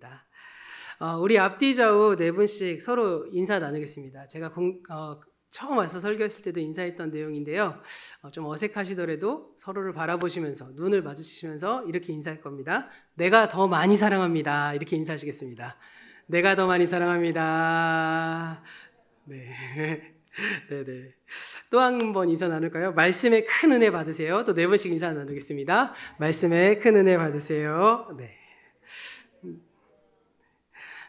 하겠습니다. 우리 앞뒤 좌우 네 분씩 서로 인사 나누겠습니다. 제가 처음 와서 설교했을 때도 인사했던 내용인데요. 좀 어색하시더라도 서로를 바라보시면서 눈을 마주치시면서 이렇게 인사할 겁니다. 내가 더 많이 사랑합니다. 이렇게 인사하시겠습니다. 내가 더 많이 사랑합니다. 네. 네네. 또 한 번 인사 나눌까요? 말씀에 큰 은혜 받으세요. 또 네 번씩 인사 나누겠습니다. 말씀에 큰 은혜 받으세요. 네.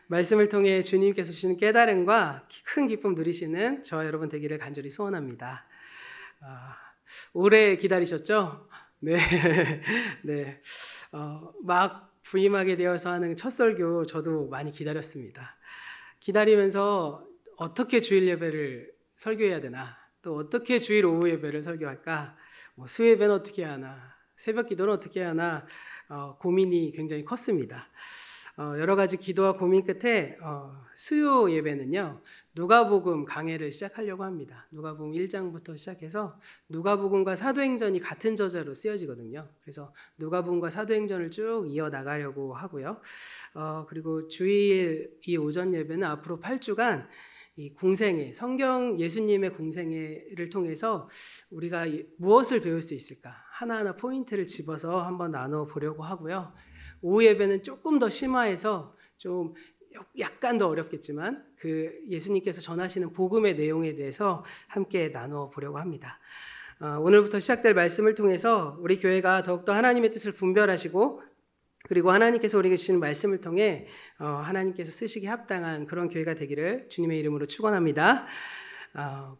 말씀을 통해 주님께서 주시는 깨달음과 큰 기쁨 누리시는 저와 여러분 되기를 간절히 소원합니다. 오래 기다리셨죠? 네. 네. 막 부임하게 되어서 하는 첫 설교 저도 많이 기다렸습니다. 기다리면서 어떻게 주일 예배를 설교해야 되나, 또 어떻게 주일 오후 예배를 설교할까, 수예배는 어떻게 하나, 새벽 기도는 어떻게 하나 고민이 굉장히 컸습니다. 여러 가지 기도와 고민 끝에 수요 예배는요, 누가복음 강해를 시작하려고 합니다. 누가복음 1장부터 시작해서 누가복음과 사도행전이 같은 저자로 쓰여지거든요. 그래서 누가복음과 사도행전을 쭉 이어나가려고 하고요. 그리고 주일 이 오전 예배는 앞으로 8주간 이 공생애, 성경 예수님의 공생애를 통해서 우리가 무엇을 배울 수 있을까? 하나하나 포인트를 집어서 한번 나눠 보려고 하고요. 오후 예배는 조금 더 심화해서 좀 약간 더 어렵겠지만 그 예수님께서 전하시는 복음의 내용에 대해서 함께 나눠 보려고 합니다. 오늘부터 시작될 말씀을 통해서 우리 교회가 더욱더 하나님의 뜻을 분별하시고, 그리고 하나님께서 우리에게 주시는 말씀을 통해 하나님께서 쓰시기 합당한 그런 교회가 되기를 주님의 이름으로 축원합니다.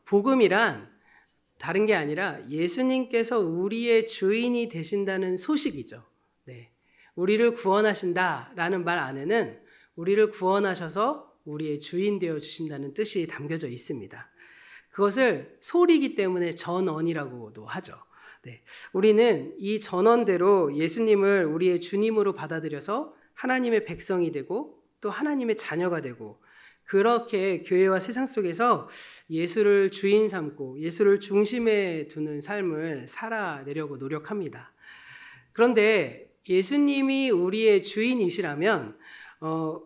복음이란 다른 게 아니라 예수님께서 우리의 주인이 되신다는 소식이죠. 네. 우리를 구원하신다라는 말 안에는 우리를 구원하셔서 우리의 주인 되어 주신다는 뜻이 담겨져 있습니다. 그것을 소리이기 때문에 전언이라고도 하죠. 네. 우리는 이 전언대로 예수님을 우리의 주님으로 받아들여서 하나님의 백성이 되고 또 하나님의 자녀가 되고, 그렇게 교회와 세상 속에서 예수를 주인 삼고 예수를 중심에 두는 삶을 살아내려고 노력합니다. 그런데 예수님이 우리의 주인이시라면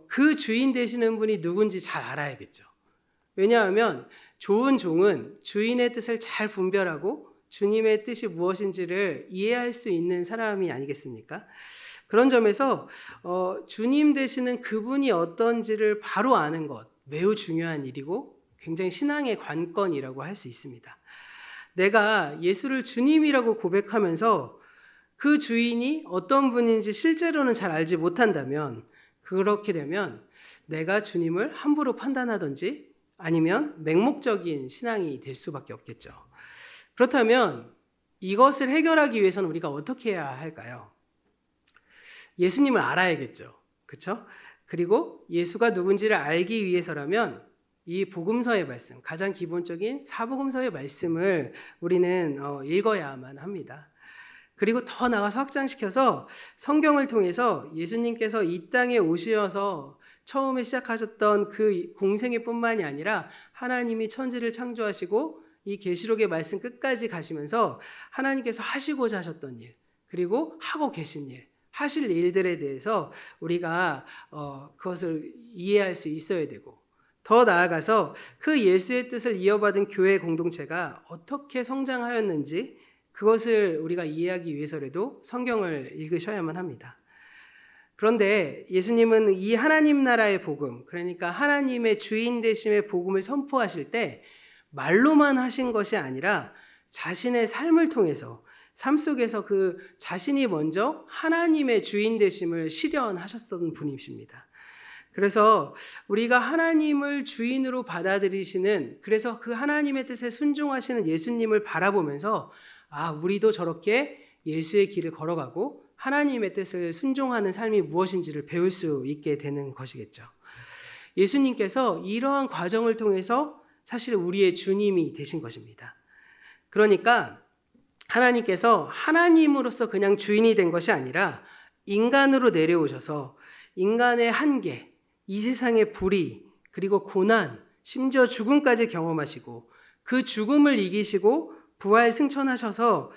그 주인 되시는 분이 누군지 잘 알아야겠죠. 왜냐하면 좋은 종은 주인의 뜻을 잘 분별하고 주님의 뜻이 무엇인지를 이해할 수 있는 사람이 아니겠습니까? 그런 점에서 주님 되시는 그분이 어떤지를 바로 아는 것, 매우 중요한 일이고 굉장히 신앙의 관건이라고 할 수 있습니다. 내가 예수를 주님이라고 고백하면서 그 주인이 어떤 분인지 실제로는 잘 알지 못한다면, 그렇게 되면 내가 주님을 함부로 판단하든지 아니면 맹목적인 신앙이 될 수밖에 없겠죠. 그렇다면 이것을 해결하기 위해서는 우리가 어떻게 해야 할까요? 예수님을 알아야겠죠. 그렇죠? 그리고 예수가 누군지를 알기 위해서라면 이 복음서의 말씀, 가장 기본적인 사복음서의 말씀을 우리는 읽어야만 합니다. 그리고 더 나아가서 확장시켜서 성경을 통해서 예수님께서 이 땅에 오셔서 처음에 시작하셨던 그 공생애 뿐만이 아니라 하나님이 천지를 창조하시고 이 계시록의 말씀 끝까지 가시면서 하나님께서 하시고자 하셨던 일, 그리고 하고 계신 일, 하실 일들에 대해서 우리가 그것을 이해할 수 있어야 되고, 더 나아가서 그 예수의 뜻을 이어받은 교회 공동체가 어떻게 성장하였는지 그것을 우리가 이해하기 위해서라도 성경을 읽으셔야만 합니다. 그런데 예수님은 이 하나님 나라의 복음, 그러니까 하나님의 주인 되심의 복음을 선포하실 때 말로만 하신 것이 아니라 자신의 삶을 통해서, 삶 속에서 그 자신이 먼저 하나님의 주인 되심을 실현하셨던 분이십니다. 그래서 우리가 하나님을 주인으로 받아들이시는, 그래서 그 하나님의 뜻에 순종하시는 예수님을 바라보면서 우리도 저렇게 예수의 길을 걸어가고 하나님의 뜻을 순종하는 삶이 무엇인지를 배울 수 있게 되는 것이겠죠. 예수님께서 이러한 과정을 통해서 사실 우리의 주님이 되신 것입니다. 그러니까 하나님께서 하나님으로서 그냥 주인이 된 것이 아니라 인간으로 내려오셔서 인간의 한계, 이 세상의 불의, 그리고 고난, 심지어 죽음까지 경험하시고 그 죽음을 이기시고 부활 승천하셔서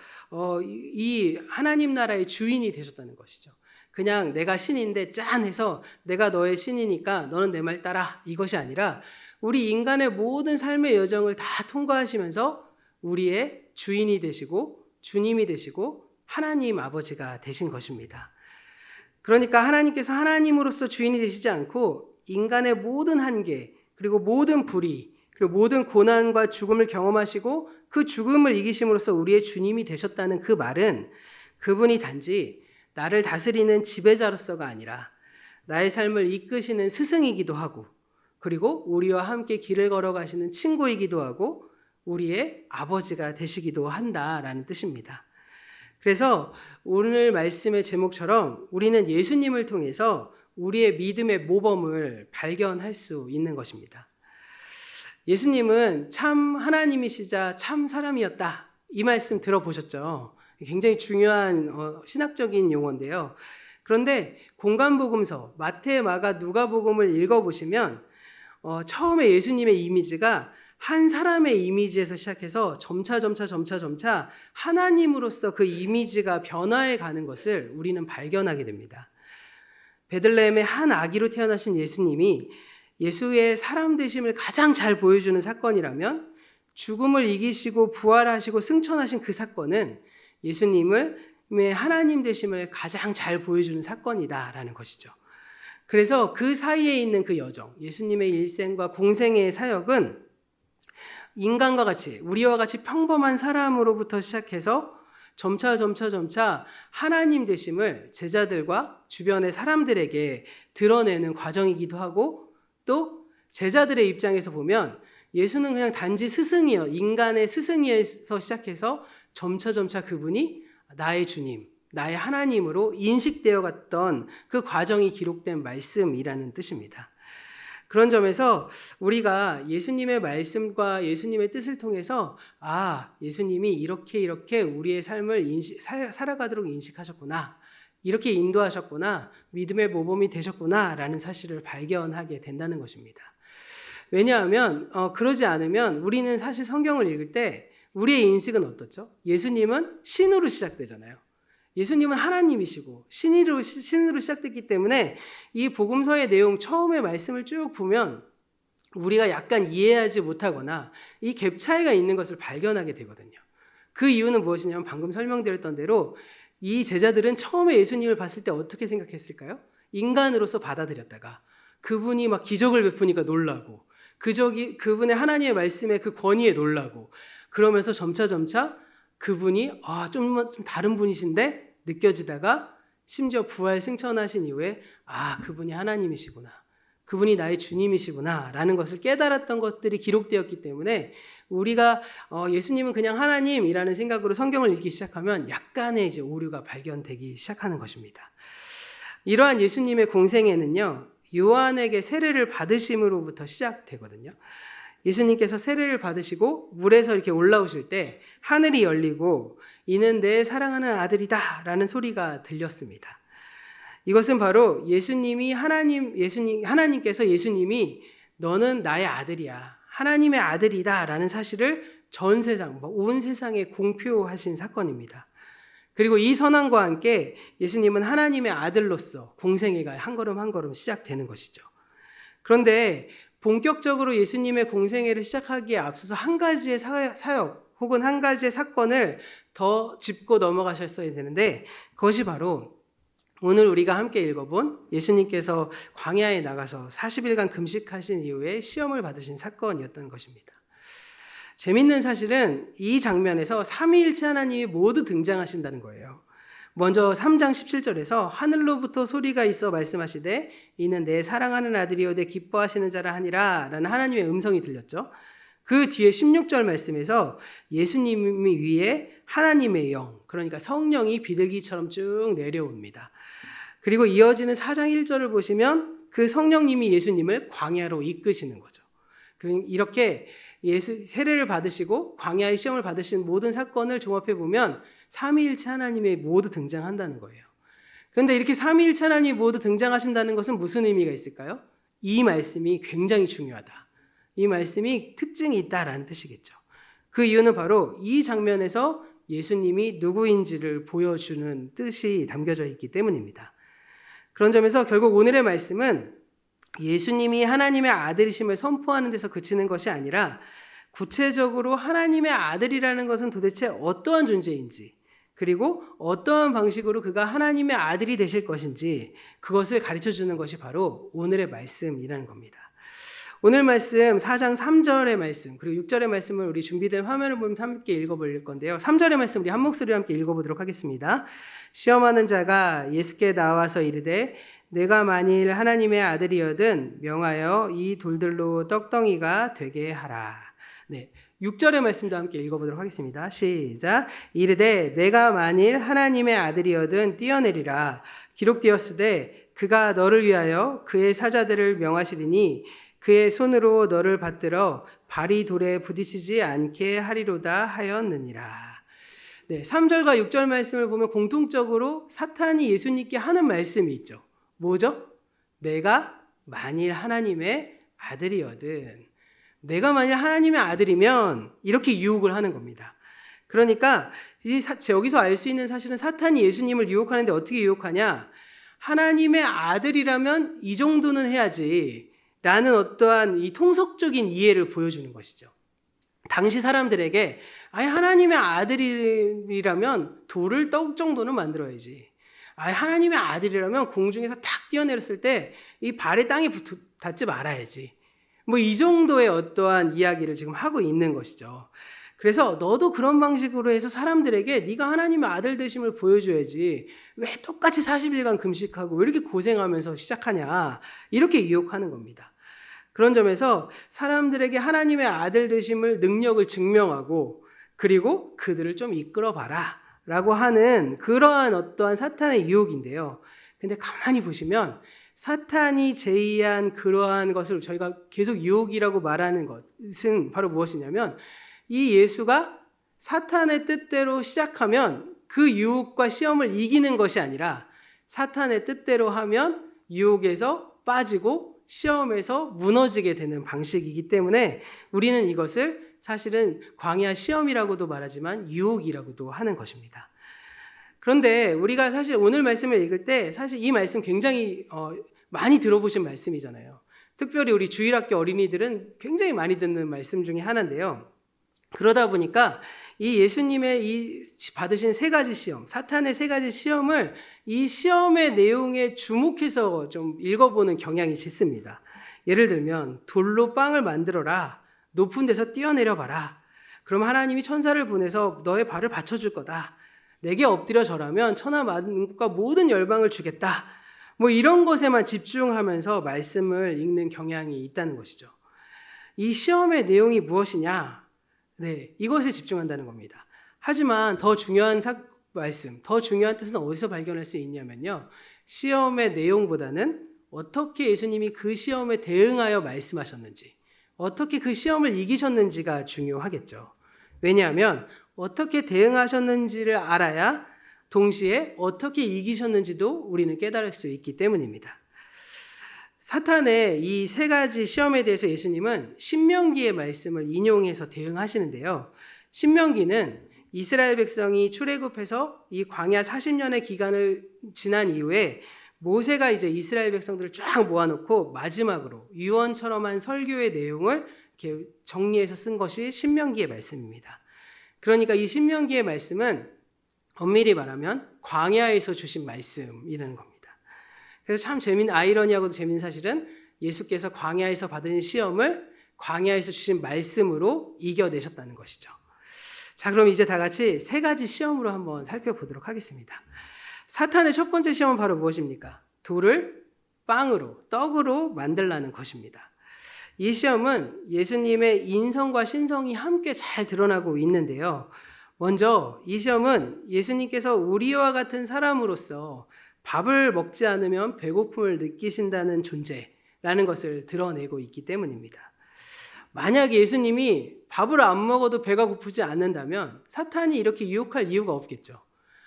이 하나님 나라의 주인이 되셨다는 것이죠. 그냥 내가 신인데 짠 해서 내가 너의 신이니까 너는 내 말 따라, 이것이 아니라 우리 인간의 모든 삶의 여정을 다 통과하시면서 우리의 주인이 되시고 주님이 되시고 하나님 아버지가 되신 것입니다. 그러니까 하나님께서 하나님으로서 주인이 되시지 않고 인간의 모든 한계, 그리고 모든 불의, 그리고 모든 고난과 죽음을 경험하시고 그 죽음을 이기심으로써 우리의 주님이 되셨다는 그 말은 그분이 단지 나를 다스리는 지배자로서가 아니라 나의 삶을 이끄시는 스승이기도 하고, 그리고 우리와 함께 길을 걸어가시는 친구이기도 하고 우리의 아버지가 되시기도 한다라는 뜻입니다. 그래서 오늘 말씀의 제목처럼 우리는 예수님을 통해서 우리의 믿음의 모범을 발견할 수 있는 것입니다. 예수님은 참 하나님이시자 참 사람이었다. 이 말씀 들어보셨죠? 굉장히 중요한 신학적인 용어인데요. 그런데 공간복음서 마태, 마가, 누가복음을 읽어보시면 처음에 예수님의 이미지가 한 사람의 이미지에서 시작해서 점차 하나님으로서 그 이미지가 변화해 가는 것을 우리는 발견하게 됩니다. 베들레헴의 한 아기로 태어나신 예수님이 예수의 사람 되심을 가장 잘 보여주는 사건이라면 죽음을 이기시고 부활하시고 승천하신 그 사건은 예수님의 하나님 되심을 가장 잘 보여주는 사건이다라는 것이죠. 그래서 그 사이에 있는 그 여정, 예수님의 일생과 공생의 사역은 인간과 같이, 우리와 같이 평범한 사람으로부터 시작해서 점차 하나님 되심을 제자들과 주변의 사람들에게 드러내는 과정이기도 하고, 또 제자들의 입장에서 보면 예수는 그냥 단지 스승이요, 인간의 스승이어서 시작해서 점차 그분이 나의 주님, 나의 하나님으로 인식되어 갔던 그 과정이 기록된 말씀이라는 뜻입니다. 그런 점에서 우리가 예수님의 말씀과 예수님의 뜻을 통해서 예수님이 이렇게 우리의 삶을 살아가도록 인식하셨구나, 이렇게 인도하셨구나, 믿음의 모범이 되셨구나 라는 사실을 발견하게 된다는 것입니다. 왜냐하면 그러지 않으면 우리는 사실 성경을 읽을 때 우리의 인식은 어떻죠? 예수님은 신으로 시작되잖아요. 예수님은 하나님이시고 신으로 시작됐기 때문에 이 복음서의 내용 처음에 말씀을 쭉 보면 우리가 약간 이해하지 못하거나 이 갭 차이가 있는 것을 발견하게 되거든요. 그 이유는 무엇이냐면 방금 설명드렸던 대로 이 제자들은 처음에 예수님을 봤을 때 어떻게 생각했을까요? 인간으로서 받아들였다가 그분이 막 기적을 베푸니까 놀라고, 그분의 하나님의 말씀에 그 권위에 놀라고, 그러면서 점차 그분이 좀 다른 분이신데 느껴지다가 심지어 부활 승천하신 이후에 그분이 하나님이시구나, 그분이 나의 주님이시구나 라는 것을 깨달았던 것들이 기록되었기 때문에 우리가 예수님은 그냥 하나님이라는 생각으로 성경을 읽기 시작하면 약간의 이제 오류가 발견되기 시작하는 것입니다. 이러한 예수님의 공생애는요, 요한에게 세례를 받으심으로부터 시작되거든요. 예수님께서 세례를 받으시고 물에서 이렇게 올라오실 때 하늘이 열리고 이는 내 사랑하는 아들이다 라는 소리가 들렸습니다. 이것은 바로 하나님께서 예수님이 너는 나의 아들이야, 하나님의 아들이다 라는 사실을 전 세상, 온 세상에 공표하신 사건입니다. 그리고 이 선언과 함께 예수님은 하나님의 아들로서 공생애가 한 걸음 시작되는 것이죠. 그런데 본격적으로 예수님의 공생애를 시작하기에 앞서서 한 가지의 사역 혹은 한 가지의 사건을 더 짚고 넘어가셨어야 되는데, 그것이 바로 오늘 우리가 함께 읽어본 예수님께서 광야에 나가서 40일간 금식하신 이후에 시험을 받으신 사건이었던 것입니다. 재밌는 사실은 이 장면에서 삼위일체 하나님이 모두 등장하신다는 거예요. 먼저 3장 17절에서 하늘로부터 소리가 있어 말씀하시되 이는 내 사랑하는 아들이요 내 기뻐하시는 자라 하니라 라는 하나님의 음성이 들렸죠. 그 뒤에 16절 말씀에서 예수님이 위에 하나님의 영, 그러니까 성령이 비둘기처럼 쭉 내려옵니다. 그리고 이어지는 4장 1절을 보시면 그 성령님이 예수님을 광야로 이끄시는 거죠. 이렇게 세례를 받으시고 광야의 시험을 받으신 모든 사건을 종합해 보면 삼위일체 하나님이 모두 등장한다는 거예요. 그런데 이렇게 삼위일체 하나님이 모두 등장하신다는 것은 무슨 의미가 있을까요? 이 말씀이 굉장히 중요하다, 이 말씀이 특징이 있다라는 뜻이겠죠. 그 이유는 바로 이 장면에서 예수님이 누구인지를 보여주는 뜻이 담겨져 있기 때문입니다. 그런 점에서 결국 오늘의 말씀은 예수님이 하나님의 아들이심을 선포하는 데서 그치는 것이 아니라 구체적으로 하나님의 아들이라는 것은 도대체 어떠한 존재인지, 그리고 어떠한 방식으로 그가 하나님의 아들이 되실 것인지 그것을 가르쳐 주는 것이 바로 오늘의 말씀이라는 겁니다. 오늘 말씀 4장 3절의 말씀 그리고 6절의 말씀을 우리 준비된 화면을 보면 함께 읽어볼 건데요. 3절의 말씀 우리 한 목소리로 함께 읽어보도록 하겠습니다. 시험하는 자가 예수께 나와서 이르되 내가 만일 하나님의 아들이여든 명하여 이 돌들로 떡덩이가 되게 하라. 네, 6절의 말씀도 함께 읽어보도록 하겠습니다. 시작. 이르되 내가 만일 하나님의 아들이여든 뛰어내리라. 기록되었으되 그가 너를 위하여 그의 사자들을 명하시리니 그의 손으로 너를 받들어 발이 돌에 부딪히지 않게 하리로다 하였느니라. 네, 3절과 6절 말씀을 보면 공통적으로 사탄이 예수님께 하는 말씀이 있죠. 뭐죠? 내가 만일 하나님의 아들이거든. 내가 만일 하나님의 아들이면 이렇게 유혹을 하는 겁니다. 그러니까 여기서 알 수 있는 사실은 사탄이 예수님을 유혹하는데 어떻게 유혹하냐? 하나님의 아들이라면 이 정도는 해야지 라는 어떠한 이 통속적인 이해를 보여주는 것이죠. 당시 사람들에게 아예 하나님의 아들이라면 돌을 떡 정도는 만들어야지. 아예 하나님의 아들이라면 공중에서 탁 뛰어내렸을 때 이 발에 땅에 닿지 말아야지. 뭐 이 정도의 어떠한 이야기를 지금 하고 있는 것이죠. 그래서 너도 그런 방식으로 해서 사람들에게 네가 하나님의 아들 되심을 보여줘야지. 왜 똑같이 40일간 금식하고 왜 이렇게 고생하면서 시작하냐. 이렇게 유혹하는 겁니다. 그런 점에서 사람들에게 하나님의 아들 되심을 능력을 증명하고 그리고 그들을 좀 이끌어봐라 라고 하는 그러한 어떠한 사탄의 유혹인데요. 근데 가만히 보시면 사탄이 제의한 그러한 것을 저희가 계속 유혹이라고 말하는 것은 바로 무엇이냐면 이 예수가 사탄의 뜻대로 시작하면 그 유혹과 시험을 이기는 것이 아니라 사탄의 뜻대로 하면 유혹에서 빠지고 시험에서 무너지게 되는 방식이기 때문에 우리는 이것을 사실은 광야 시험이라고도 말하지만 유혹이라고도 하는 것입니다. 그런데 우리가 사실 오늘 말씀을 읽을 때 사실 이 말씀 굉장히 많이 들어보신 말씀이잖아요. 특별히 우리 주일학교 어린이들은 굉장히 많이 듣는 말씀 중에 하나인데요. 그러다 보니까 이 예수님의 이 받으신 세 가지 시험, 사탄의 세 가지 시험을 이 시험의 내용에 주목해서 좀 읽어보는 경향이 짙습니다. 예를 들면 돌로 빵을 만들어라. 높은 데서 뛰어내려봐라. 그럼 하나님이 천사를 보내서 너의 발을 받쳐줄 거다. 내게 엎드려 절하면 천하 만국과 모든 열방을 주겠다. 뭐 이런 것에만 집중하면서 말씀을 읽는 경향이 있다는 것이죠. 이 시험의 내용이 무엇이냐? 네, 이것에 집중한다는 겁니다. 하지만 더 중요한 말씀, 더 중요한 뜻은 어디서 발견할 수 있냐면요. 시험의 내용보다는 어떻게 예수님이 그 시험에 대응하여 말씀하셨는지, 어떻게 그 시험을 이기셨는지가 중요하겠죠. 왜냐하면 어떻게 대응하셨는지를 알아야 동시에 어떻게 이기셨는지도 우리는 깨달을 수 있기 때문입니다. 사탄의 이 세 가지 시험에 대해서 예수님은 신명기의 말씀을 인용해서 대응하시는데요. 신명기는 이스라엘 백성이 출애굽해서 이 광야 40년의 기간을 지난 이후에 모세가 이제 이스라엘 백성들을 쫙 모아놓고 마지막으로 유언처럼 한 설교의 내용을 이렇게 정리해서 쓴 것이 신명기의 말씀입니다. 그러니까 이 신명기의 말씀은 엄밀히 말하면 광야에서 주신 말씀이라는 겁니다. 그래서 참 아이러니하고도 재미있는 사실은 예수께서 광야에서 받은 시험을 광야에서 주신 말씀으로 이겨내셨다는 것이죠. 자, 그럼 이제 다 같이 세 가지 시험으로 한번 살펴보도록 하겠습니다. 사탄의 첫 번째 시험은 바로 무엇입니까? 돌을 빵으로, 떡으로 만들라는 것입니다. 이 시험은 예수님의 인성과 신성이 함께 잘 드러나고 있는데요. 먼저 이 시험은 예수님께서 우리와 같은 사람으로서 밥을 먹지 않으면 배고픔을 느끼신다는 존재라는 것을 드러내고 있기 때문입니다. 만약에 예수님이 밥을 안 먹어도 배가 고프지 않는다면 사탄이 이렇게 유혹할 이유가 없겠죠.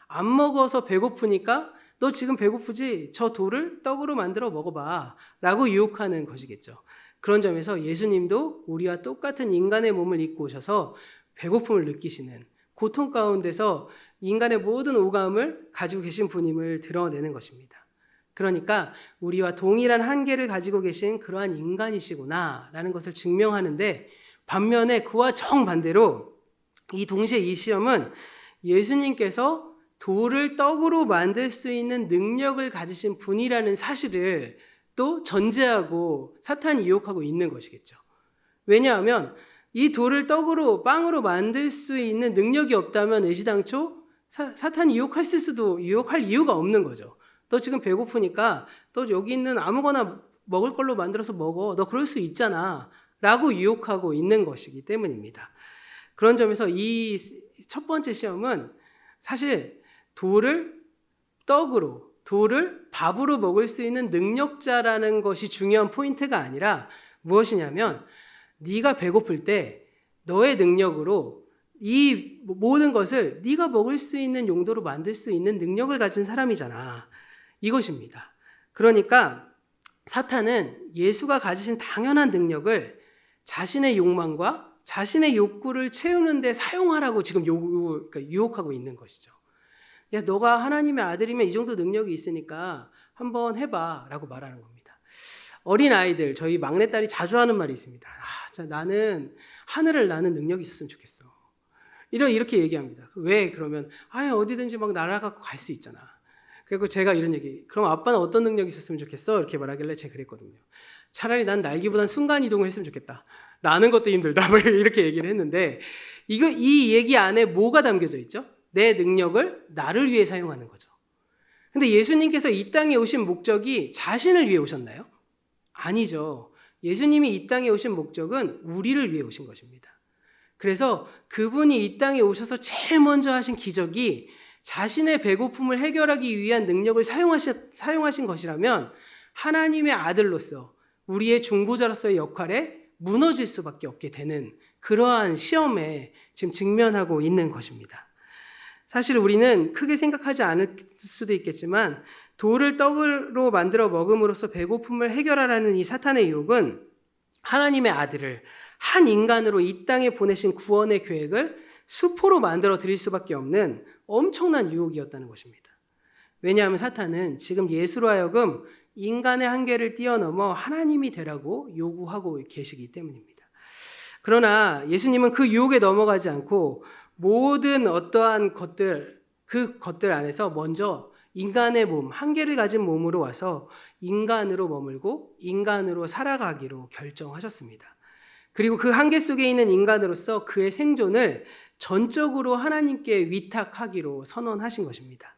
안 먹어서 배고프니까 너 지금 배고프지? 저 돌을 떡으로 만들어 먹어봐 라고 유혹하는 것이겠죠. 그런 점에서 예수님도 우리와 똑같은 인간의 몸을 입고 오셔서 배고픔을 느끼시는 고통 가운데서 인간의 모든 오감을 가지고 계신 분임을 드러내는 것입니다. 그러니까 우리와 동일한 한계를 가지고 계신 그러한 인간이시구나라는 것을 증명하는데, 반면에 그와 정반대로 동시에 이 시험은 예수님께서 돌을 떡으로 만들 수 있는 능력을 가지신 분이라는 사실을 또 전제하고 사탄이 유혹하고 있는 것이겠죠. 왜냐하면 이 돌을 떡으로 빵으로 만들 수 있는 능력이 없다면 애시당초 사탄이 유혹할 이유가 없는 거죠. 너 지금 배고프니까 너 여기 있는 아무거나 먹을 걸로 만들어서 먹어. 너 그럴 수 있잖아. 라고 유혹하고 있는 것이기 때문입니다. 그런 점에서 이 첫 번째 시험은 사실 돌을 밥으로 먹을 수 있는 능력자라는 것이 중요한 포인트가 아니라 무엇이냐면, 네가 배고플 때 너의 능력으로 이 모든 것을 네가 먹을 수 있는 용도로 만들 수 있는 능력을 가진 사람이잖아. 이것입니다. 그러니까 사탄은 예수가 가지신 당연한 능력을 자신의 욕망과 자신의 욕구를 채우는 데 사용하라고 지금 유혹하고 있는 것이죠. 야, 너가 하나님의 아들이면 이 정도 능력이 있으니까 한번 해봐 라고 말하는 겁니다. 어린 아이들, 저희 막내딸이 자주 하는 말이 있습니다. 나는 하늘을 나는 능력이 있었으면 좋겠어. 이렇게 얘기합니다. 왜? 그러면 어디든지 막 날아가고 갈 수 있잖아. 그리고 제가 이런 얘기, 그럼 아빠는 어떤 능력이 있었으면 좋겠어? 이렇게 말하길래 제가 그랬거든요. 차라리 난 날기보단 순간이동을 했으면 좋겠다. 나는 것도 힘들다. 이렇게 얘기를 했는데, 이 얘기 안에 뭐가 담겨져 있죠? 내 능력을 나를 위해 사용하는 거죠. 근데 예수님께서 이 땅에 오신 목적이 자신을 위해 오셨나요? 아니죠. 예수님이 이 땅에 오신 목적은 우리를 위해 오신 것입니다. 그래서 그분이 이 땅에 오셔서 제일 먼저 하신 기적이 자신의 배고픔을 해결하기 위한 능력을 사용하신 것이라면, 하나님의 아들로서 우리의 중보자로서의 역할에 무너질 수밖에 없게 되는 그러한 시험에 지금 직면하고 있는 것입니다. 사실 우리는 크게 생각하지 않을 수도 있겠지만, 돌을 떡으로 만들어 먹음으로써 배고픔을 해결하라는 이 사탄의 유혹은 하나님의 아들을 한 인간으로 이 땅에 보내신 구원의 계획을 수포로 만들어 드릴 수밖에 없는 엄청난 유혹이었다는 것입니다. 왜냐하면 사탄은 지금 예수로 하여금 인간의 한계를 뛰어넘어 하나님이 되라고 요구하고 계시기 때문입니다. 그러나 예수님은 그 유혹에 넘어가지 않고 모든 어떠한 그 것들 안에서 먼저 인간의 몸, 한계를 가진 몸으로 와서 인간으로 머물고 인간으로 살아가기로 결정하셨습니다. 그리고 그 한계 속에 있는 인간으로서 그의 생존을 전적으로 하나님께 위탁하기로 선언하신 것입니다.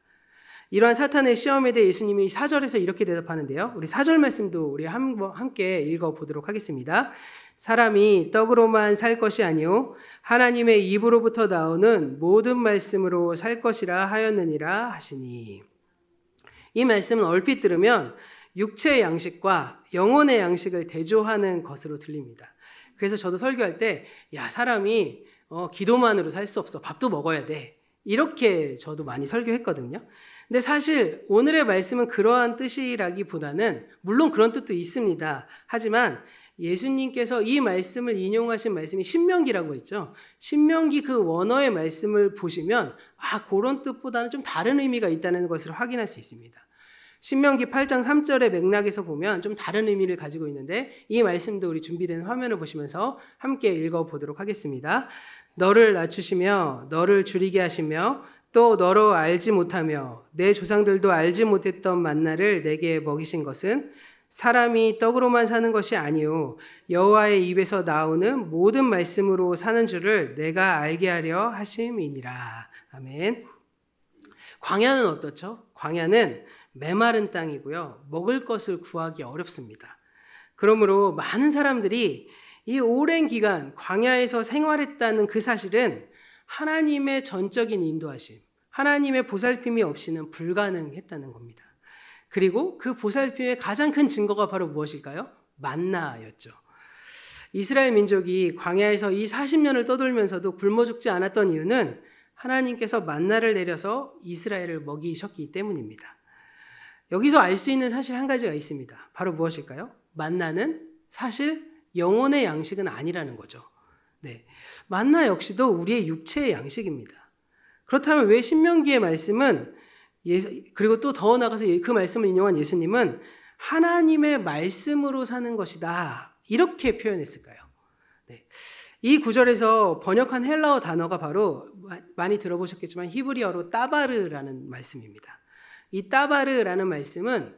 이러한 사탄의 시험에 대해 예수님이 4절에서 이렇게 대답하는데요. 우리 4절 말씀도 우리 함께 읽어보도록 하겠습니다. 사람이 떡으로만 살 것이 아니요 하나님의 입으로부터 나오는 모든 말씀으로 살 것이라 하였느니라 하시니. 이 말씀은 얼핏 들으면 육체의 양식과 영혼의 양식을 대조하는 것으로 들립니다. 그래서 저도 설교할 때 사람이 기도만으로 살 수 없어. 밥도 먹어야 돼. 이렇게 저도 많이 설교했거든요. 근데 사실 오늘의 말씀은 그러한 뜻이라기보다는, 물론 그런 뜻도 있습니다. 하지만 예수님께서 이 말씀을 인용하신 말씀이 신명기라고 했죠. 신명기 그 원어의 말씀을 보시면 그런 뜻보다는 좀 다른 의미가 있다는 것을 확인할 수 있습니다. 신명기 8장 3절의 맥락에서 보면 좀 다른 의미를 가지고 있는데, 이 말씀도 우리 준비된 화면을 보시면서 함께 읽어보도록 하겠습니다. 너를 낮추시며 너를 줄이게 하시며 또 너로 알지 못하며 내 조상들도 알지 못했던 만나를 내게 먹이신 것은 사람이 떡으로만 사는 것이 아니요 여호와의 입에서 나오는 모든 말씀으로 사는 줄을 내가 알게 하려 하심이니라. 아멘. 광야는 어떻죠? 광야는 메마른 땅이고요. 먹을 것을 구하기 어렵습니다. 그러므로 많은 사람들이 이 오랜 기간 광야에서 생활했다는 그 사실은 하나님의 전적인 인도하심, 하나님의 보살핌이 없이는 불가능했다는 겁니다. 그리고 그 보살핌의 가장 큰 증거가 바로 무엇일까요? 만나였죠. 이스라엘 민족이 광야에서 이 40년을 떠돌면서도 굶어 죽지 않았던 이유는 하나님께서 만나를 내려서 이스라엘을 먹이셨기 때문입니다. 여기서 알 수 있는 사실 한 가지가 있습니다. 바로 무엇일까요? 만나는 사실 영혼의 양식은 아니라는 거죠. 네, 만나 역시도 우리의 육체의 양식입니다. 그렇다면 왜 신명기의 말씀은 그리고 또 더 나아가서 그 말씀을 인용한 예수님은 하나님의 말씀으로 사는 것이다. 이렇게 표현했을까요? 네. 이 구절에서 번역한 헬라어 단어가 바로 많이 들어보셨겠지만 히브리어로 따바르라는 말씀입니다. 이 따바르라는 말씀은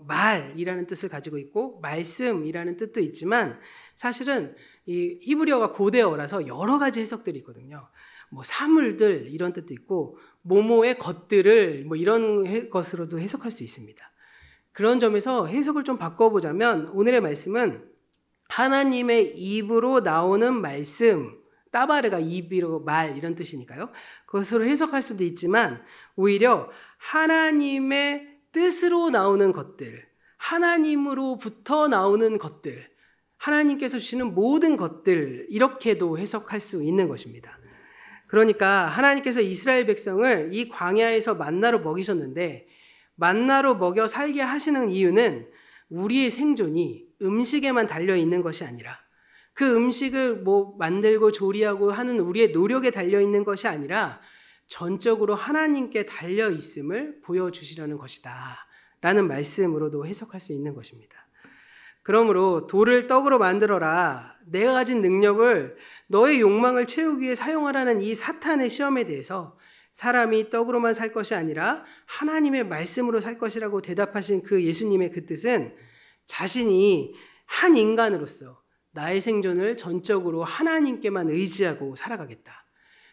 말이라는 뜻을 가지고 있고 말씀이라는 뜻도 있지만 사실은 이 히브리어가 고대어라서 여러 가지 해석들이 있거든요. 뭐 사물들 이런 뜻도 있고 모모의 것들을 뭐 이런 것으로도 해석할 수 있습니다. 그런 점에서 해석을 좀 바꿔보자면 오늘의 말씀은 하나님의 입으로 나오는 말씀, 따바르가 입이로 말 이런 뜻이니까요. 그것으로 해석할 수도 있지만 오히려 하나님의 뜻으로 나오는 것들, 하나님으로부터 나오는 것들, 하나님께서 주시는 모든 것들 이렇게도 해석할 수 있는 것입니다. 그러니까 하나님께서 이스라엘 백성을 이 광야에서 만나로 먹이셨는데 만나로 먹여 살게 하시는 이유는 우리의 생존이 음식에만 달려 있는 것이 아니라 그 음식을 뭐 만들고 조리하고 하는 우리의 노력에 달려 있는 것이 아니라 전적으로 하나님께 달려 있음을 보여주시려는 것이다 라는 말씀으로도 해석할 수 있는 것입니다. 그러므로 돌을 떡으로 만들어라. 내가 가진 능력을 너의 욕망을 채우기 위해 사용하라는 이 사탄의 시험에 대해서 사람이 떡으로만 살 것이 아니라 하나님의 말씀으로 살 것이라고 대답하신 그 예수님의 그 뜻은 자신이 한 인간으로서 나의 생존을 전적으로 하나님께만 의지하고 살아가겠다.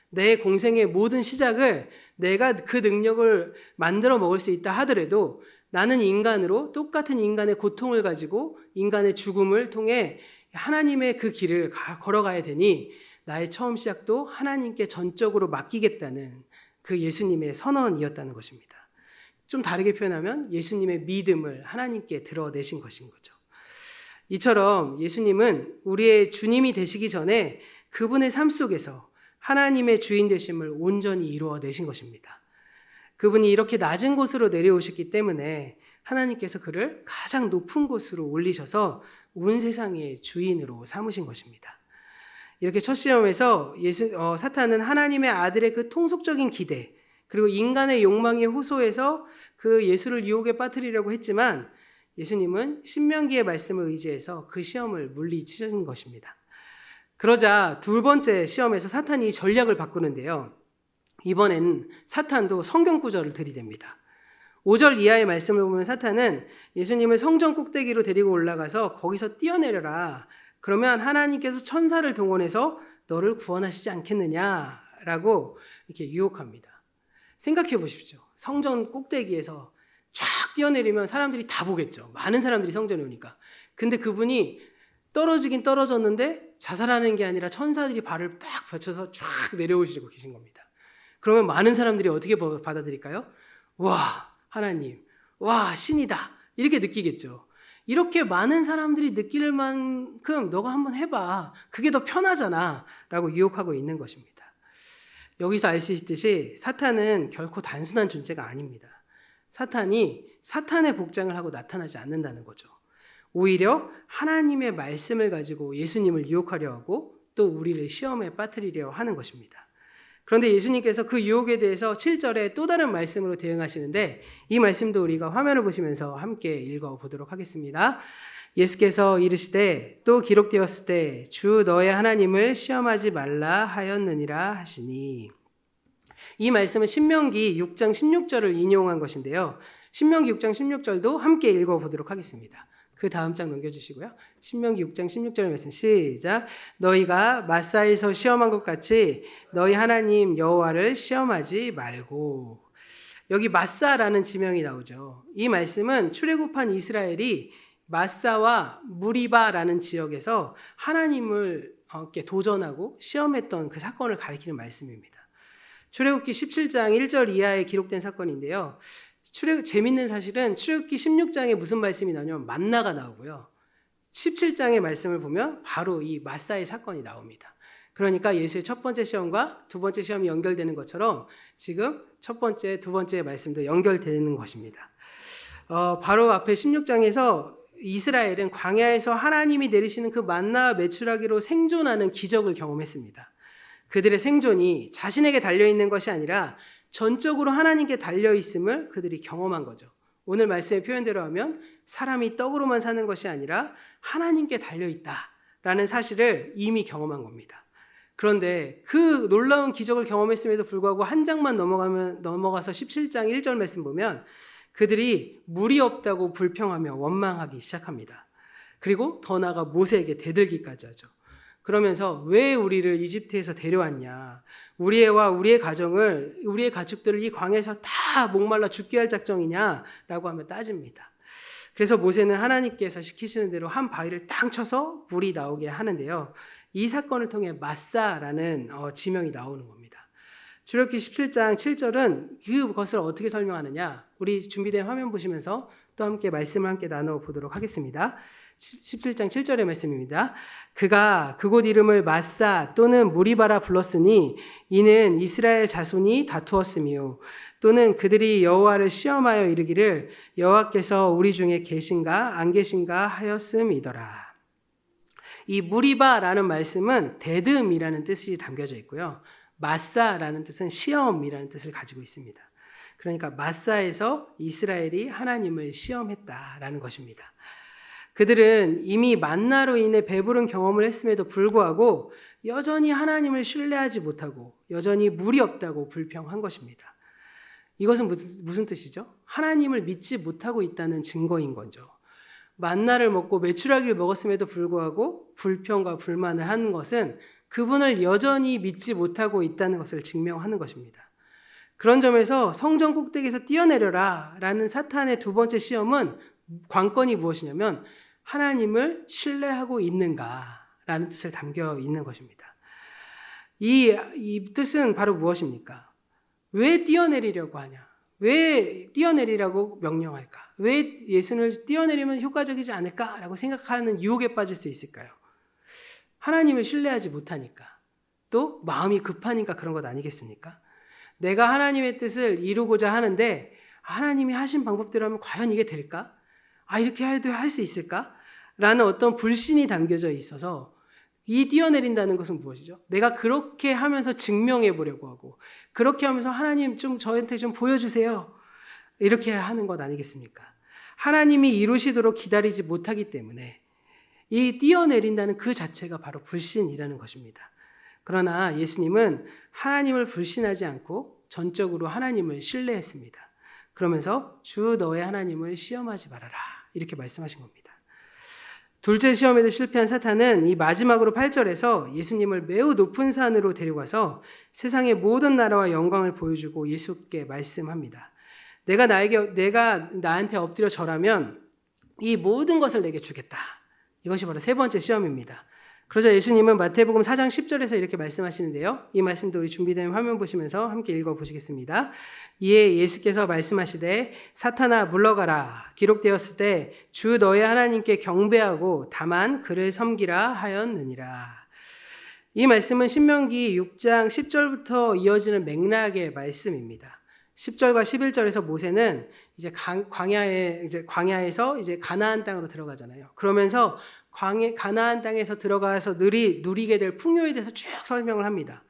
내 공생의 모든 시작을 내가 그 능력을 만들어 먹을 수 있다 하더라도 나는 인간으로 똑같은 인간의 고통을 가지고 인간의 죽음을 통해 하나님의 그 길을 걸어가야 되니 나의 처음 시작도 하나님께 전적으로 맡기겠다는 그 예수님의 선언이었다는 것입니다. 좀 다르게 표현하면 예수님의 믿음을 하나님께 드러내신 것인 거죠. 이처럼 예수님은 우리의 주님이 되시기 전에 그분의 삶 속에서 하나님의 주인 되심을 온전히 이루어내신 것입니다. 그분이 이렇게 낮은 곳으로 내려오셨기 때문에 하나님께서 그를 가장 높은 곳으로 올리셔서 온 세상의 주인으로 삼으신 것입니다. 이렇게 첫 시험에서 사탄은 하나님의 아들의 그 통속적인 기대 그리고 인간의 욕망에 호소해서 그 예수를 유혹에 빠뜨리려고 했지만 예수님은 신명기의 말씀을 의지해서 그 시험을 물리치신 것입니다. 그러자 두 번째 시험에서 사탄이 전략을 바꾸는데요. 이번엔 사탄도 성경 구절을 들이댑니다. 5절 이하의 말씀을 보면 사탄은 예수님을 성전 꼭대기로 데리고 올라가서 거기서 뛰어내려라. 그러면 하나님께서 천사를 동원해서 너를 구원하시지 않겠느냐라고 이렇게 유혹합니다. 생각해 보십시오. 성전 꼭대기에서 쫙 뛰어내리면 사람들이 다 보겠죠. 많은 사람들이 성전에 오니까. 근데 그분이 떨어지긴 떨어졌는데 자살하는 게 아니라 천사들이 발을 딱 받쳐서 쫙 내려오시고 계신 겁니다. 그러면 많은 사람들이 어떻게 받아들일까요? 와, 하나님, 와, 신이다. 이렇게 느끼겠죠. 이렇게 많은 사람들이 느낄 만큼 너가 한번 해봐. 그게 더 편하잖아. 라고 유혹하고 있는 것입니다. 여기서 알 수 있듯이 사탄은 결코 단순한 존재가 아닙니다. 사탄이 사탄의 복장을 하고 나타나지 않는다는 거죠. 오히려 하나님의 말씀을 가지고 예수님을 유혹하려 하고 또 우리를 시험에 빠뜨리려 하는 것입니다. 그런데 예수님께서 그 유혹에 대해서 7절에 또 다른 말씀으로 대응하시는데 이 말씀도 우리가 화면을 보시면서 함께 읽어보도록 하겠습니다. 예수께서 이르시되 또 기록되었을 때 주 너의 하나님을 시험하지 말라 하였느니라 하시니 이 말씀은 신명기 6장 16절을 인용한 것인데요. 신명기 6장 16절도 함께 읽어보도록 하겠습니다. 그 다음 장 넘겨주시고요. 신명기 6장 16절의 말씀 시작. 너희가 마사에서 시험한 것 같이 너희 하나님 여호와를 시험하지 말고. 여기 마사라는 지명이 나오죠. 이 말씀은 출애굽한 이스라엘이 마사와 무리바라는 지역에서 하나님을 이렇게 도전하고 시험했던 그 사건을 가리키는 말씀입니다. 출애굽기 17장 1절 이하에 기록된 사건인데요. 재밌는 사실은 출애굽기 16장에 무슨 말씀이 나오냐면 만나가 나오고요. 17장의 말씀을 보면 바로 이 마사의 사건이 나옵니다. 그러니까 예수의 첫 번째 시험과 두 번째 시험이 연결되는 것처럼 지금 첫 번째, 두 번째 말씀도 연결되는 것입니다. 바로 앞에 16장에서 이스라엘은 광야에서 하나님이 내리시는 그 만나 메추라기로 생존하는 기적을 경험했습니다. 그들의 생존이 자신에게 달려있는 것이 아니라 전적으로 하나님께 달려 있음을 그들이 경험한 거죠. 오늘 말씀의 표현대로 하면 사람이 떡으로만 사는 것이 아니라 하나님께 달려 있다라는 사실을 이미 경험한 겁니다. 그런데 그 놀라운 기적을 경험했음에도 불구하고 한 장만 넘어가서 17장 1절 말씀 보면 그들이 물이 없다고 불평하며 원망하기 시작합니다. 그리고 더 나아가 모세에게 대들기까지 하죠. 그러면서 왜 우리를 이집트에서 데려왔냐? 우리 애와 우리의 가축들을 이 광야에서 다 목말라 죽게 할 작정이냐라고 하며 따집니다. 그래서 모세는 하나님께서 시키시는 대로 한 바위를 땅 쳐서 물이 나오게 하는데요. 이 사건을 통해 마사라는 지명이 나오는 겁니다. 출애굽기 17장 7절은 그것을 어떻게 설명하느냐? 우리 준비된 화면 보시면서 또 함께 말씀을 함께 나눠보도록 하겠습니다. 17장 7절의 말씀입니다. 그가 그곳 이름을 마사 또는 무리바라 불렀으니 이는 이스라엘 자손이 다투었으며 또는 그들이 여호와를 시험하여 이르기를 여호와께서 우리 중에 계신가 안 계신가 하였음이더라. 이 무리바라는 말씀은 대듬이라는 뜻이 담겨져 있고요. 마사라는 뜻은 시험이라는 뜻을 가지고 있습니다. 그러니까 마사에서 이스라엘이 하나님을 시험했다라는 것입니다. 그들은 이미 만나로 인해 배부른 경험을 했음에도 불구하고 여전히 하나님을 신뢰하지 못하고 여전히 물이 없다고 불평한 것입니다. 이것은 무슨 뜻이죠? 하나님을 믿지 못하고 있다는 증거인 거죠. 만나를 먹고 메추라기를 먹었음에도 불구하고 불평과 불만을 하는 것은 그분을 여전히 믿지 못하고 있다는 것을 증명하는 것입니다. 그런 점에서 성전 꼭대기에서 뛰어내려라 라는 사탄의 두 번째 시험은 관건이 무엇이냐면 하나님을 신뢰하고 있는가라는 뜻을 담겨 있는 것입니다. 이 뜻은 바로 무엇입니까? 왜 뛰어내리려고 하냐? 왜 뛰어내리라고 명령할까? 왜 예수를 뛰어내리면 효과적이지 않을까라고 생각하는 유혹에 빠질 수 있을까요? 하나님을 신뢰하지 못하니까, 또 마음이 급하니까 그런 것 아니겠습니까? 내가 하나님의 뜻을 이루고자 하는데 하나님이 하신 방법대로 하면 과연 이게 될까? 이렇게 해도 할 수 있을까? 라는 어떤 불신이 담겨져 있어서 이 뛰어내린다는 것은 무엇이죠? 내가 그렇게 하면서 증명해 보려고 하고 그렇게 하면서 하나님 좀 저한테 좀 보여주세요. 이렇게 하는 것 아니겠습니까? 하나님이 이루시도록 기다리지 못하기 때문에 이 뛰어내린다는 그 자체가 바로 불신이라는 것입니다. 그러나 예수님은 하나님을 불신하지 않고 전적으로 하나님을 신뢰했습니다. 그러면서 주 너의 하나님을 시험하지 말아라 이렇게 말씀하신 겁니다. 둘째 시험에도 실패한 사탄은 이 마지막으로 8절에서 예수님을 매우 높은 산으로 데려가서 세상의 모든 나라와 영광을 보여주고 예수께 말씀합니다. 내가 나한테 엎드려 절하면 이 모든 것을 내게 주겠다. 이것이 바로 세 번째 시험입니다. 그러자 예수님은 마태복음 4장 10절에서 이렇게 말씀하시는데요. 이 말씀도 우리 준비된 화면 보시면서 함께 읽어보시겠습니다. 이에 예수께서 말씀하시되 사탄아 물러가라. 기록되었을 때 주 너의 하나님께 경배하고 다만 그를 섬기라 하였느니라. 이 말씀은 신명기 6장 10절부터 이어지는 맥락의 말씀입니다. 10절과 11절에서 모세는 이제 광야에서 이제 가나안 땅으로 들어가잖아요. 그러면서 가나안 땅에서 들어가서 누리게 될 풍요에 대해서 쭉 설명을 합니다.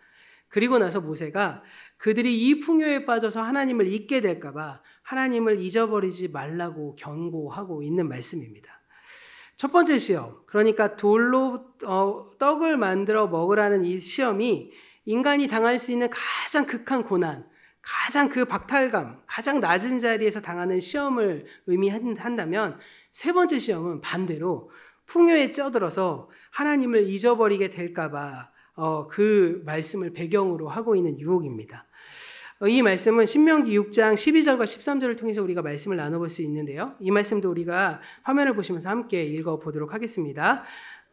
그리고 나서 모세가 그들이 이 풍요에 빠져서 하나님을 잊게 될까 봐 하나님을 잊어버리지 말라고 경고하고 있는 말씀입니다. 첫 번째 시험, 그러니까 돌로 떡을 만들어 먹으라는 이 시험이 인간이 당할 수 있는 가장 극한 고난, 가장 그 박탈감, 가장 낮은 자리에서 당하는 시험을 의미한다면 세 번째 시험은 반대로 풍요에 쪄들어서 하나님을 잊어버리게 될까 봐 그 말씀을 배경으로 하고 있는 유혹입니다. 이 말씀은 신명기 6장 12절과 13절을 통해서 우리가 말씀을 나눠볼 수 있는데요. 이 말씀도 우리가 화면을 보시면서 함께 읽어보도록 하겠습니다.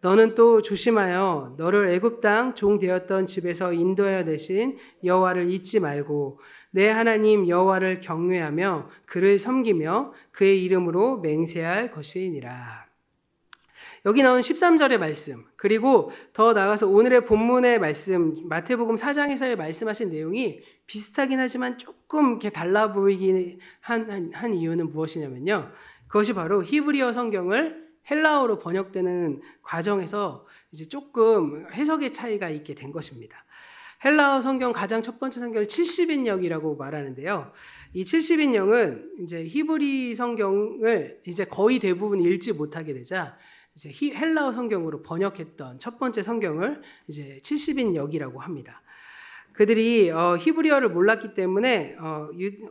너는 또 조심하여 너를 애굽 땅 종 되었던 집에서 인도하여 내신 여호와를 잊지 말고 내 하나님 여호와를 경외하며 그를 섬기며 그의 이름으로 맹세할 것이니라. 여기 나온 13절의 말씀, 그리고 더 나아가서 오늘의 본문의 말씀, 마태복음 4장에서의 말씀하신 내용이 비슷하긴 하지만 조금 이렇게 달라 보이긴 한 이유는 무엇이냐면요. 그것이 바로 히브리어 성경을 헬라어로 번역되는 과정에서 이제 조금 해석의 차이가 있게 된 것입니다. 헬라어 성경 가장 첫 번째 성경을 70인역이라고 말하는데요. 이 70인역은 이제 히브리 성경을 이제 거의 대부분 읽지 못하게 되자 이제 헬라어 성경으로 번역했던 첫 번째 성경을 이제 70인역이라고 합니다. 그들이 히브리어를 몰랐기 때문에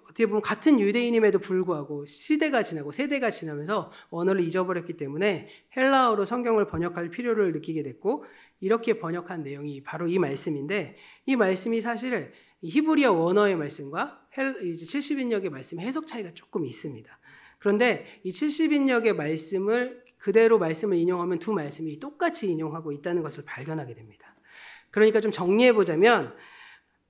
어떻게 보면 같은 유대인임에도 불구하고 시대가 지나고 세대가 지나면서 언어를 잊어버렸기 때문에 헬라어로 성경을 번역할 필요를 느끼게 됐고, 이렇게 번역한 내용이 바로 이 말씀인데, 이 말씀이 사실 히브리어 원어의 말씀과 이제 70인역의 말씀의 해석 차이가 조금 있습니다. 그런데 이 70인역의 말씀을 그대로 말씀을 인용하면 두 말씀이 똑같이 인용하고 있다는 것을 발견하게 됩니다. 그러니까 좀 정리해 보자면,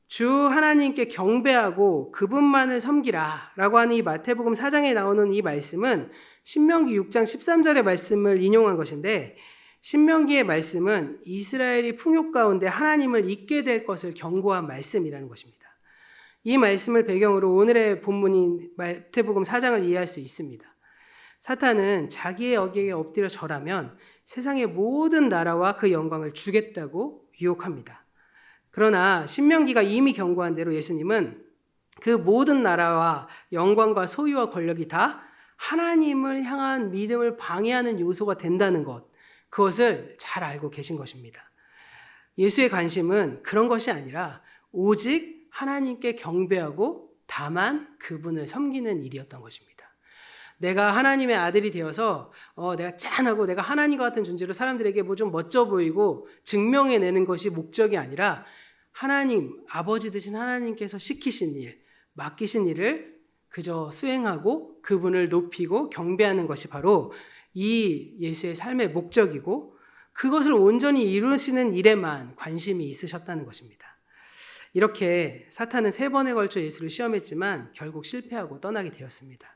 주 하나님께 경배하고 그분만을 섬기라 라고 하는 이 마태복음 4장에 나오는 이 말씀은 신명기 6장 13절의 말씀을 인용한 것인데, 신명기의 말씀은 이스라엘이 풍요 가운데 하나님을 잊게 될 것을 경고한 말씀이라는 것입니다. 이 말씀을 배경으로 오늘의 본문인 마태복음 4장을 이해할 수 있습니다. 사탄은 자기의 어기에 엎드려 절하면 세상의 모든 나라와 그 영광을 주겠다고 유혹합니다. 그러나 신명기가 이미 경고한 대로 예수님은 그 모든 나라와 영광과 소유와 권력이 다 하나님을 향한 믿음을 방해하는 요소가 된다는 것, 그것을 잘 알고 계신 것입니다. 예수의 관심은 그런 것이 아니라 오직 하나님께 경배하고 다만 그분을 섬기는 일이었던 것입니다. 내가 하나님의 아들이 되어서 내가 짠하고 내가 하나님과 같은 존재로 사람들에게 뭐 좀 멋져 보이고 증명해내는 것이 목적이 아니라 하나님, 아버지 되신 하나님께서 시키신 일, 맡기신 일을 그저 수행하고 그분을 높이고 경배하는 것이 바로 이 예수의 삶의 목적이고, 그것을 온전히 이루시는 일에만 관심이 있으셨다는 것입니다. 이렇게 사탄은 3번에 걸쳐 예수를 시험했지만 결국 실패하고 떠나게 되었습니다.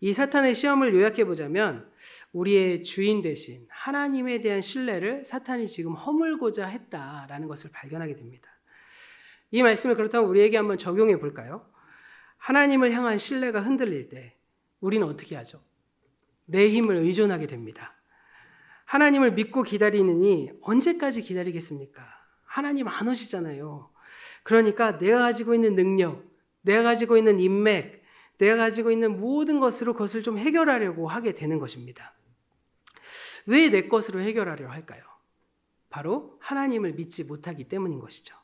이 사탄의 시험을 요약해보자면 우리의 주인 대신 하나님에 대한 신뢰를 사탄이 지금 허물고자 했다라는 것을 발견하게 됩니다. 이 말씀을 그렇다면 우리에게 한번 적용해 볼까요? 하나님을 향한 신뢰가 흔들릴 때 우리는 어떻게 하죠? 내 힘을 의존하게 됩니다. 하나님을 믿고 기다리느니 언제까지 기다리겠습니까? 하나님 안 오시잖아요. 그러니까 내가 가지고 있는 능력, 내가 가지고 있는 인맥, 내가 가지고 있는 모든 것으로 그것을 좀 해결하려고 하게 되는 것입니다. 왜 내 것으로 해결하려 할까요? 바로 하나님을 믿지 못하기 때문인 것이죠.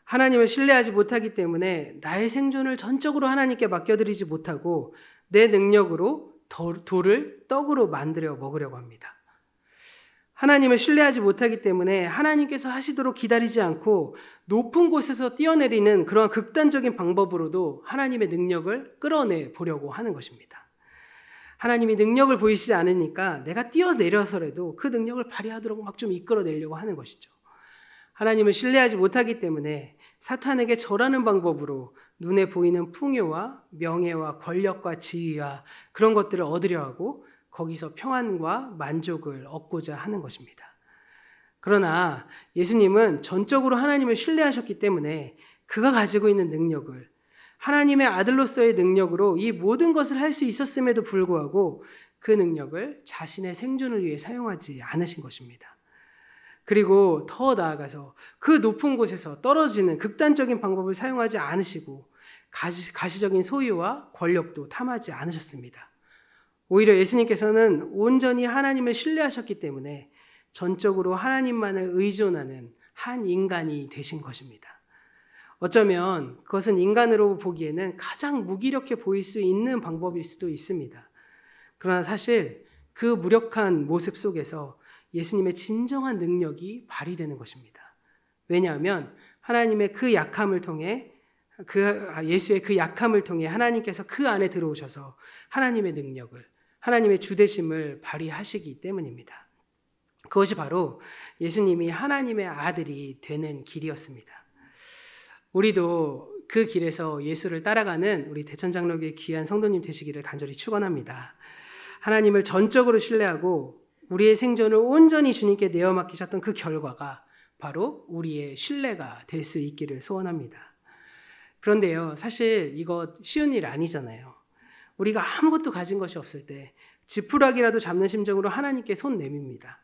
하나님을 신뢰하지 못하기 때문에 나의 생존을 전적으로 하나님께 맡겨드리지 못하고 내 능력으로 돌을 떡으로 만들어 먹으려고 합니다. 하나님을 신뢰하지 못하기 때문에 하나님께서 하시도록 기다리지 않고 높은 곳에서 뛰어내리는 그러한 극단적인 방법으로도 하나님의 능력을 끌어내 보려고 하는 것입니다. 하나님이 능력을 보이시지 않으니까 내가 뛰어내려서라도 그 능력을 발휘하도록 막 좀 이끌어내려고 하는 것이죠. 하나님을 신뢰하지 못하기 때문에 사탄에게 절하는 방법으로 눈에 보이는 풍요와 명예와 권력과 지위와 그런 것들을 얻으려 하고 거기서 평안과 만족을 얻고자 하는 것입니다. 그러나 예수님은 전적으로 하나님을 신뢰하셨기 때문에 그가 가지고 있는 능력을, 하나님의 아들로서의 능력으로 이 모든 것을 할 수 있었음에도 불구하고 그 능력을 자신의 생존을 위해 사용하지 않으신 것입니다. 그리고 더 나아가서 그 높은 곳에서 떨어지는 극단적인 방법을 사용하지 않으시고 가시적인 소유와 권력도 탐하지 않으셨습니다. 오히려 예수님께서는 온전히 하나님을 신뢰하셨기 때문에 전적으로 하나님만을 의존하는 한 인간이 되신 것입니다. 어쩌면 그것은 인간으로 보기에는 가장 무기력해 보일 수 있는 방법일 수도 있습니다. 그러나 사실 그 무력한 모습 속에서 예수님의 진정한 능력이 발휘되는 것입니다. 왜냐하면 하나님의 그 약함을 통해 예수의 그 약함을 통해 하나님께서 그 안에 들어오셔서 하나님의 능력을, 하나님의 주되심을 발휘하시기 때문입니다. 그것이 바로 예수님이 하나님의 아들이 되는 길이었습니다. 우리도 그 길에서 예수를 따라가는 우리 대천장로교회 귀한 성도님 되시기를 간절히 축원합니다. 하나님을 전적으로 신뢰하고 우리의 생존을 온전히 주님께 내어 맡기셨던 그 결과가 바로 우리의 신뢰가 될 수 있기를 소원합니다. 그런데요, 사실 이거 쉬운 일 아니잖아요. 우리가 아무것도 가진 것이 없을 때 지푸라기라도 잡는 심정으로 하나님께 손 내밉니다.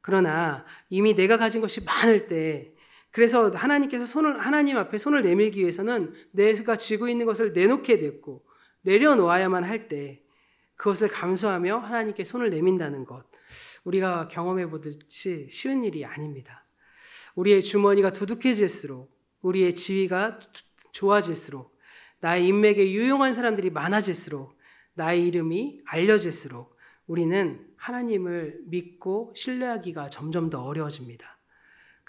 그러나 이미 내가 가진 것이 많을 때 그래서 하나님 앞에 손을 내밀기 위해서는 내가 쥐고 있는 것을 내놓게 됐고 내려놓아야만 할 때 그것을 감수하며 하나님께 손을 내민다는 것, 우리가 경험해 보듯이 쉬운 일이 아닙니다. 우리의 주머니가 두둑해질수록, 우리의 지위가 좋아질수록, 나의 인맥에 유용한 사람들이 많아질수록, 나의 이름이 알려질수록 우리는 하나님을 믿고 신뢰하기가 점점 더 어려워집니다.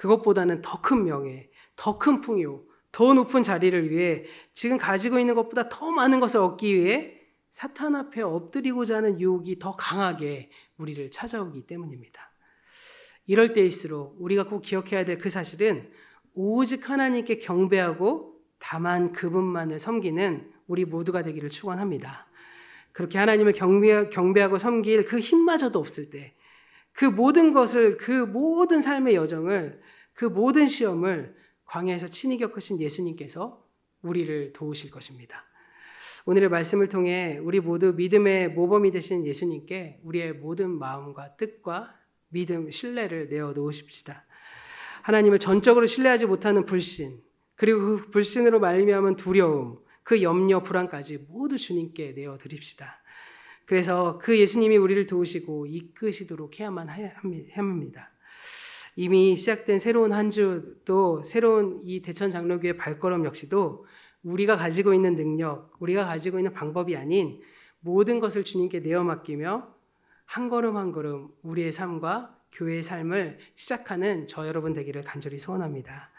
그것보다는 더 큰 명예, 더 큰 풍요, 더 높은 자리를 위해 지금 가지고 있는 것보다 더 많은 것을 얻기 위해 사탄 앞에 엎드리고자 하는 유혹이 더 강하게 우리를 찾아오기 때문입니다. 이럴 때일수록 우리가 꼭 기억해야 될 그 사실은 오직 하나님께 경배하고 다만 그분만을 섬기는 우리 모두가 되기를 축원합니다. 그렇게 하나님을 경배하고 섬길 그 힘마저도 없을 때 그 모든 것을, 그 모든 삶의 여정을, 그 모든 시험을 광야에서 친히 겪으신 예수님께서 우리를 도우실 것입니다. 오늘의 말씀을 통해 우리 모두 믿음의 모범이 되신 예수님께 우리의 모든 마음과 뜻과 믿음, 신뢰를 내어놓으십시다. 하나님을 전적으로 신뢰하지 못하는 불신, 그리고 그 불신으로 말미암은 두려움, 그 염려, 불안까지 모두 주님께 내어드립시다. 그래서 그 예수님이 우리를 도우시고 이끄시도록 해야만 합니다. 이미 시작된 새로운 한 주도, 새로운 이 대천 장로교회 발걸음 역시도 우리가 가지고 있는 능력, 우리가 가지고 있는 방법이 아닌 모든 것을 주님께 내어 맡기며 한 걸음 한 걸음 우리의 삶과 교회의 삶을 시작하는 저 여러분 되기를 간절히 소원합니다.